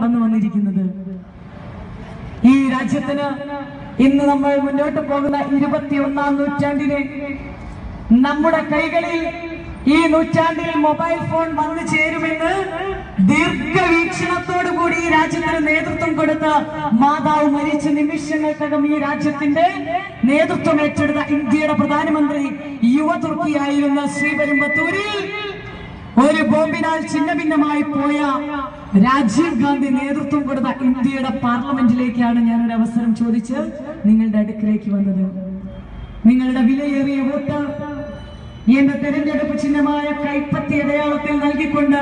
കടന്നു വന്നിരിക്കുന്നത്. ഈ രാജ്യത്തിന് ഇന്ന് നമ്മൾ മുന്നോട്ട് പോകുന്ന 21ാം നൂറ്റാണ്ടിന് നമ്മുടെ കൈകളിൽ ഈ നൂറ്റാണ്ടിൽ മൊബൈൽ ഫോൺ വന്നു ചേരുമെന്ന് ദീർഘവീക്ഷണത്തോടുകൂടി ഈ രാജ്യത്തിന് നേതൃത്വം കൊടുത്ത മാതാവ് മരിച്ച നിമിഷങ്ങൾക്കകം ഈ രാജ്യത്തിന്റെ നേതൃത്വം ഏറ്റെടുത്ത ഇന്ത്യയുടെ പ്രധാനമന്ത്രി യുവതുർക്കിയായിരുന്ന ശ്രീപെരുമ്പത്തൂരിൽ ഒരു ബോംബിനാൽ ഛിന്നഭിന്നമായി പോയ രാജീവ് ഗാന്ധി നേതൃത്വം കൊടുത്ത ഇന്ത്യയുടെ പാർലമെന്റിലേക്കാണ് ഞാനൊരു അവസരം ചോദിച്ച് നിങ്ങളുടെ അടുക്കിലേക്ക് വന്നത്. നിങ്ങളുടെ വിലയേറിയ വോട്ട് എന്റെ തെരഞ്ഞെടുപ്പ് ചിഹ്നമായ കൈപ്പത്തി അടയാളത്തിൽ നൽകിക്കൊണ്ട്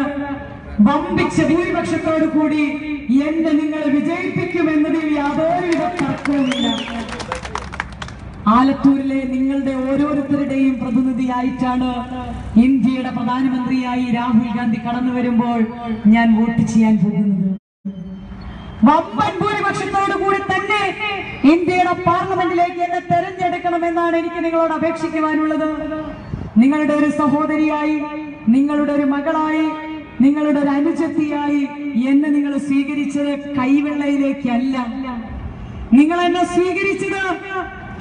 വമ്പിച്ച ഭൂരിപക്ഷത്തോടു കൂടി എന്നെ നിങ്ങൾ വിജയിപ്പിക്കുമെന്നതിൽ യാതൊരുവിധ തർക്കവുമില്ല. ആലത്തൂരിലെ നിങ്ങളുടെ ഓരോരുത്തരുടെയും പ്രതിനിധിയായിട്ടാണ് ഇന്ത്യയുടെ പ്രധാനമന്ത്രിയായി രാഹുൽ ഗാന്ധി കടന്നു വരുമ്പോൾ ഞാൻ വോട്ട് ചെയ്യാൻ പോകുന്നത്. വമ്പൻ ഭൂരിപക്ഷത്തോടു കൂടി തന്നെ ഇന്ത്യയുടെ പാർലമെന്റിലേക്ക് എന്നെ തെരഞ്ഞെടുക്കണമെന്നാണ് എനിക്ക് നിങ്ങളോട് അപേക്ഷിക്കുവാനുള്ളത്. നിങ്ങളുടെ ഒരു സഹോദരിയായി, നിങ്ങളുടെ ഒരു മകളായി, നിങ്ങളുടെ ഒരു അനുജത്തിയായി എന്നെ നിങ്ങൾ സ്വീകരിച്ചത് കൈവെള്ളയിലേക്കല്ല. നിങ്ങൾ എന്നെ സ്വീകരിച്ചത്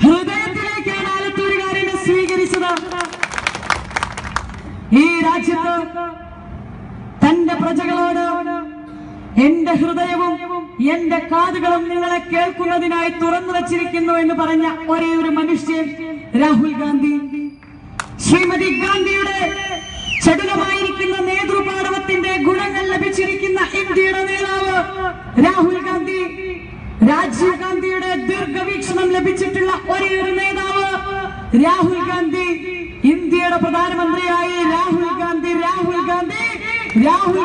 ഹൃദയത്തിലേക്കാണ്. ആലത്തൂരുകാരെന്നെ സ്വീകരിച്ചത്. ഈ രാജ്യത്ത് തന്റെ പ്രജകളോട് എന്റെ ഹൃദയവും എന്റെ കാതുകളും നിങ്ങളെ കേൾക്കുന്നതിനായി തുറന്നു വച്ചിരിക്കുന്നു എന്ന് പറഞ്ഞ ഒരേ ഒരു മനുഷ്യൻ രാഹുൽ ഗാന്ധി. ശ്രീമതി ഗാന്ധിയുടെ ചടുലമായിരിക്കുന്ന നേതൃപാടവത്തിന്റെ ഗുണങ്ങൾ ലഭിച്ചിരിക്കുന്ന ഇന്ത്യയുടെ നേതാവ് രാഹുൽ ഗാന്ധി, രാജീവ് ഗാന്ധിയുടെ ദീർഘവീക്ഷണം ലഭിച്ചിട്ടുള്ള ഒരേ ഒരു നേതാവ് രാഹുൽ ഗാന്ധി, ഇന്ത്യയുടെ പ്രധാനമന്ത്രിയായി രാഹുൽ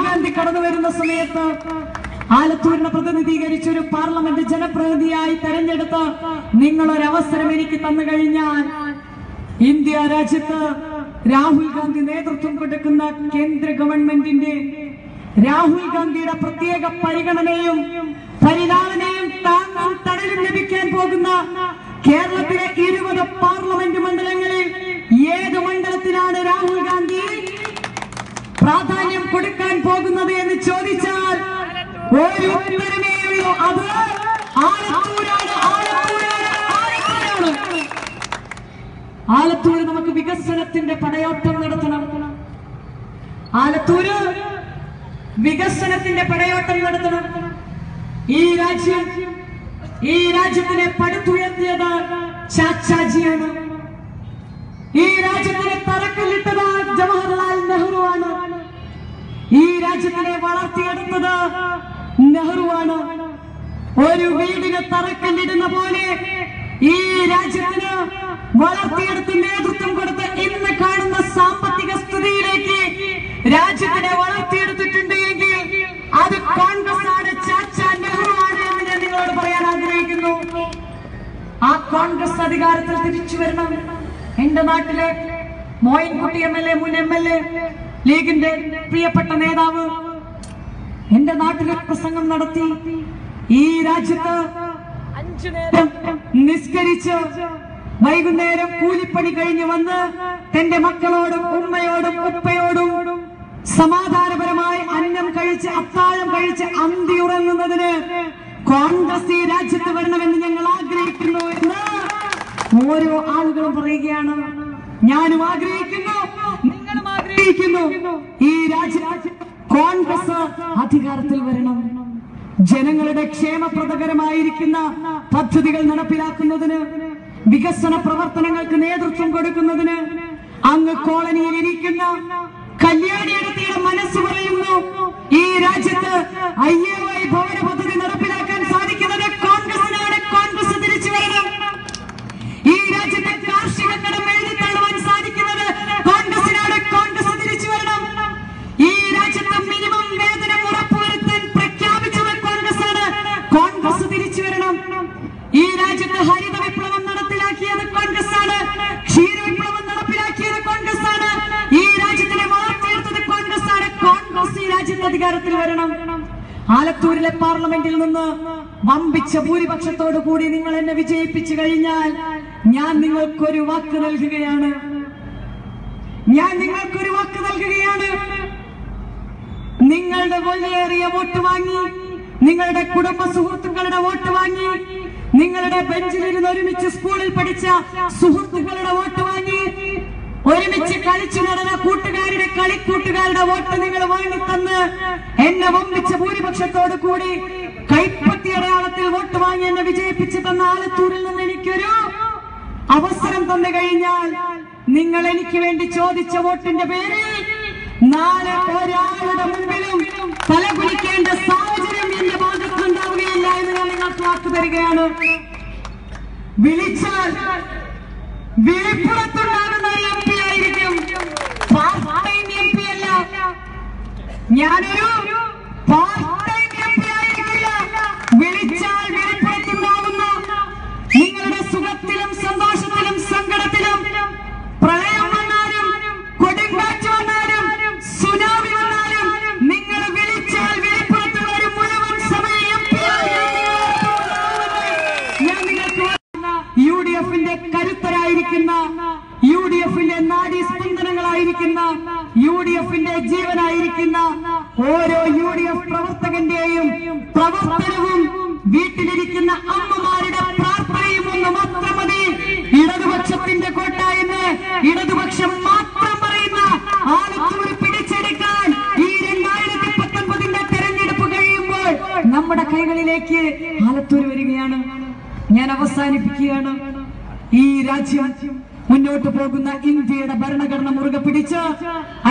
ഗാന്ധി കടന്നു വരുന്ന സമയത്ത് ആലത്തൂരിനെ പ്രതിനിധീകരിച്ച ഒരു പാർലമെന്റ് ജനപ്രതിനിധിയായി തെരഞ്ഞെടുത്ത് നിങ്ങളൊരവസരം എനിക്ക് തന്നു കഴിഞ്ഞാൽ ഇന്ത്യ രാജ്യത്ത് രാഹുൽ ഗാന്ധി നേതൃത്വം കൊടുക്കുന്ന കേന്ദ്ര ഗവൺമെന്റിന്റെ രാഹുൽ ഗാന്ധിയുടെ പ്രത്യേക പരിഗണനയും പരിലാളനയും താങ്ങും തണലും ലഭിക്കാൻ പോകുന്ന കേരളത്തിലെ 20 പാർലമെന്റ് മണ്ഡലങ്ങളിൽ ഏത് മണ്ഡലത്തിലാണ് രാഹുൽ ഗാന്ധി പ്രാധാന്യം കൊടുക്കാൻ പോകുന്നത് എന്ന് ചോദിച്ചാൽ ഒരു ഉത്തരമേ ഉള്ളൂ, അത് ആലത്തൂരാണ്. ആലത്തൂര് നമുക്ക് വികസനത്തിന്റെ പടയോട്ടം നടത്തണം. ആലത്തൂര് വികസനത്തിന്റെ പടയോട്ടം നടത്തണം. ഈ രാജ്യത്തിനെ പടുത്തുയർത്തിയത് ചാച്ചാജിയാണ്. ഈ രാജ്യത്തിനെ തറക്കല്ലിട്ടത് ജവഹർലാൽ നെഹ്റുവാണ്. ഈ രാജ്യത്തിനെ വളർത്തിയെടുത്തത് നെഹ്റുവാണ്. ഒരു വീടിന് തറക്കല്ലിടുന്ന പോലെ ഈ രാജ്യത്തിന് വളർത്തിയെടുത്ത് നേതൃത്വം കൊടുത്ത് ഇന്ന് കാണുന്ന സാമ്പത്തിക സ്ഥിതിയിലേക്ക് രാജ്യത്തിനെ വളർത്തിയെടുത്തിട്ടുണ്ട് എങ്കിൽ അത് കോൺഗ്രസ് ആണ്, ചാച്ചാ നെഹ്റു ആണ് എന്ന് ഞാൻ നിങ്ങളോട് പറയാൻ ആഗ്രഹിക്കുന്നു. ആ കോൺഗ്രസ് അധികാരത്തിൽ തിരിച്ചു വരണം. എന്റെ നാട്ടിലെ മോയിൻകുട്ടി MLA, മുൻ MLA, ലീഗിന്റെ പ്രിയപ്പെട്ട നേതാവ് എന്റെ നാട്ടിലെ പ്രസംഗം നടത്തി. ഈ രാജ്യത്ത് 5 നേരം നിസ്കരിച്ച് വൈകുന്നേരം കൂലിപ്പണി കഴിഞ്ഞു വന്ന് തന്റെ മക്കളോടും ഉമ്മയോടും ഉപ്പയോടും സമാധാനപരമായി അന്നം കഴിച്ച് അത്താഴം കഴിച്ച് അന്തി ഉറങ്ങുന്നതിന് കോൺഗ്രസ് ഈ രാജ്യത്ത് വരണമെന്ന് ഞങ്ങൾ ആഗ്രഹിക്കുന്നു എന്ന് ഓരോ ആളുകളും പറയുകയാണ്. ഞാനും ആഗ്രഹിക്കുന്നു, നിങ്ങളും ആഗ്രഹിക്കുന്നു. ഈ രാജ്യത്ത് കോൺഗ്രസ് അധികാരത്തിൽ വരണം. ജനങ്ങളുടെ ക്ഷേമപ്രദകരമായിരിക്കുന്ന പദ്ധതികൾ നടപ്പിലാക്കുന്നതിന്, വികസന പ്രവർത്തനങ്ങൾക്ക് നേതൃത്വം കൊടുക്കുന്നതിന് അങ്ങ് കോളനിയിൽ ഇരിക്കുന്ന കല്യാണിയുടെ മനസ്സ് പറയുന്നു ഈ രാജ്യത്ത് IAY ഭവന പദ്ധതി നടപ്പിലാക്കാൻ സാധിക്കുന്നത് കോൺഗ്രസിനാണ്. കോൺഗ്രസ് തിരിച്ചു വരണം. ഈ രാജ്യത്തെ കാർഷിക കടം എഴുതി തള്ളുവാൻ സാധിക്കുന്നത് കോൺഗ്രസിനാണ്. കോൺഗ്രസ് തിരിച്ചു വരണം. ഈ രാജ്യത്ത് മിനിമം വേതനം ഉറപ്പുവരുത്താൻ പ്രഖ്യാപിച്ചത് കോൺഗ്രസ് ആണ്. കോൺഗ്രസ് തിരിച്ചു വരണം. ഈ രാജ്യത്ത് ഹരിത വിപ്ലവം നടപ്പിലാക്കിയത് കോൺഗ്രസ് ആണ്. ക്ഷീര വിപ്ലവം നടപ്പിലാക്കിയത് കോൺഗ്രസ് ആണ്. ഈ രാജ്യത്തിനെ വളർത്തിയെടുത്തത് കോൺഗ്രസ് ആണ്. കോൺഗ്രസ് ഈ രാജ്യത്ത് അധികാരത്തിൽ വരണം. ആലത്തൂരിലെ പാർലമെന്റിൽ നിന്ന് വമ്പിച്ച ഭൂരിപക്ഷത്തോടു കൂടി നിങ്ങൾ എന്നെ വിജയിപ്പിച്ചു കഴിഞ്ഞാൽ ഞാൻ നിങ്ങൾക്കൊരു വാക്ക് നൽകുകയാണ്. നിങ്ങളുടെ വിലയേറിയ വോട്ട് വാങ്ങി നിങ്ങളുടെ കുടുംബ സുഹൃത്തുക്കളുടെ വോട്ട് വാങ്ങി, നിങ്ങളുടെ ബെഞ്ചിലിരുന്ന് ഒരുമിച്ച് സ്കൂളിൽ പഠിച്ച സുഹൃത്തുക്കളുടെ വോട്ട് വാങ്ങി, ഒരുമിച്ച് കളിച്ചു നടന്ന കൂട്ടുകാരുടെ കളിക്കൂട്ടുകാരുടെ വോട്ട് നിങ്ങൾ വാങ്ങിത്തന്ന് എന്നെ വമ്പിച്ച ഭൂരിപക്ഷത്തോടു കൂടി കൈപ്പത്തി അടയാളത്തിൽ വോട്ട് വാങ്ങി എന്നെ വിജയിപ്പിച്ചു തന്ന ആലത്തൂരിൽ നിന്ന് എനിക്കൊരു അവസരം തന്നു കഴിഞ്ഞാൽ, നിങ്ങൾ എനിക്ക് വേണ്ടി ചോദിച്ച വോട്ടിന്റെ പേരിൽ നാളെ ഒരാളുടെ മുമ്പിലും തലകുലിക്കേണ്ട സാഹചര്യം എന്റെ ഭാഗത്തുണ്ടാവുകയില്ല എന്ന് ഞാൻ നിങ്ങൾക്ക് വാക്ക് തരികയാണ്. വിളിച്ചാൽ വിളിപ്പുറത്തുണ്ടാകുന്ന എം പി ആയിരിക്കും, പാർട്ട് ടൈം എം പി അല്ല. ഞാനൊരു പാർട്ട് ടൈം എം പി ആയിരിക്കില്ല. വിളിച്ചാൽ വിളിപ്പുറത്തുണ്ടാകുന്ന നിങ്ങളുടെ സുഖത്തിലും സന്തോഷത്തിലും സങ്കടത്തിലും, പ്രളയം വന്നാലും കൊടുങ്കാറ്റ് വന്നാലും സുനാമി വന്നാലും നിങ്ങൾ വിളിച്ചാൽ വിളിപ്പുറത്തുള്ള ഒരു മുഴുവൻ സമയ എം പി ഞാൻ നിങ്ങൾക്ക് UDFന്റെ കരുത്തരായിരിക്കുന്ന, UDFന്റെ നാഡീസ്പന്ദനങ്ങളായിരിക്കുന്ന, UDFന്റെ ജീവനായിരിക്കുന്ന ഓരോ UDF പ്രവർത്തകന്റെയും പ്രവർത്തനവും വീട്ടിലിരിക്കുന്ന അമ്മമാരുടെ പ്രാർത്ഥനയും ഒന്ന് മാത്രം മതി. ഇടതുപക്ഷത്തിന്റെ കോട്ട എന്ന് ഇടതുപക്ഷം മാത്രം പറയുന്ന ആലത്തൂർ പിടിച്ചെടുക്കാൻ ഈ 2019 തെരഞ്ഞെടുപ്പ് കഴിയുമ്പോൾ നമ്മുടെ കൈകളിലേക്ക് ആലത്തൂർ വരികയാണ്. ഞാൻ അവസാനിപ്പിക്കുകയാണ്. ഈ രാജ്യം മുന്നോട്ട് പോകുന്ന ഇന്ത്യയുടെ ഭരണഘടന മുറുകെ പിടിച്ച്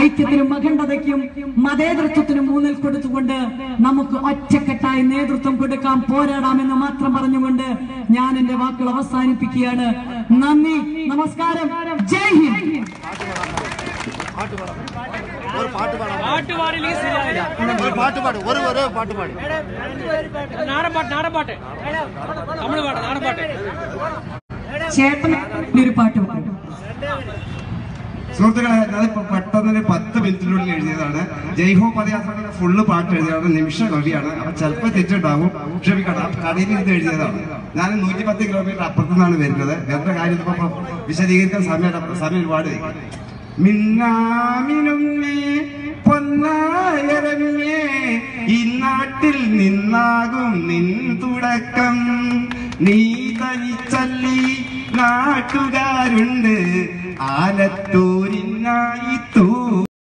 ഐക്യത്തിനും അഖണ്ഡതയ്ക്കും മതേതൃത്വത്തിനും ഊന്നൽ കൊടുത്തുകൊണ്ട് നമുക്ക് ഒറ്റക്കെട്ടായി നേതൃത്വം കൊടുക്കാം, പോരാടാമെന്ന് മാത്രം പറഞ്ഞുകൊണ്ട് ഞാൻ എന്റെ വാക്കുകൾ അവസാനിപ്പിക്കുകയാണ്. നന്ദി, നമസ്കാരം, ജയ് ഹിന്ദ്. ചേട്ടൻ ഒരു പാട്ട് പാടും. സുഹൃത്തുക്കളെ, ഞാനിപ്പോ പെട്ടെന്ന് 10 മിനിറ്റിനുള്ളിൽ എഴുതിയതാണ്. ജയ്ഹോ പദയാത്രയുടെ ഫുള്ള് പാട്ട് എഴുതിയതാണ്. നിമിഷ കവിയാണ്. അപ്പൊ ചിലപ്പോൾ തെറ്റുണ്ടാവും, ക്ഷമിക്കണം. കടയിൽ നിന്ന് എഴുതിയതാണ്. ഞാൻ 110 കിലോമീറ്റർ അപ്പുറത്തു നിന്നാണ് വരുന്നത്. എന്റെ കാര്യം ഇപ്പൊ വിശദീകരിക്കാൻ സമയം ഒരുപാട്. മിന്നാമിനുങ്ങേ പൊന്നായരങ്ങേ, ഈ നാട്ടിൽ നിന്നാകും നിൻ തുടക്കം. നീ തനിച്ചല്ലി നാട്ടുകാരുണ്ട് ആലത്തൂരിനായി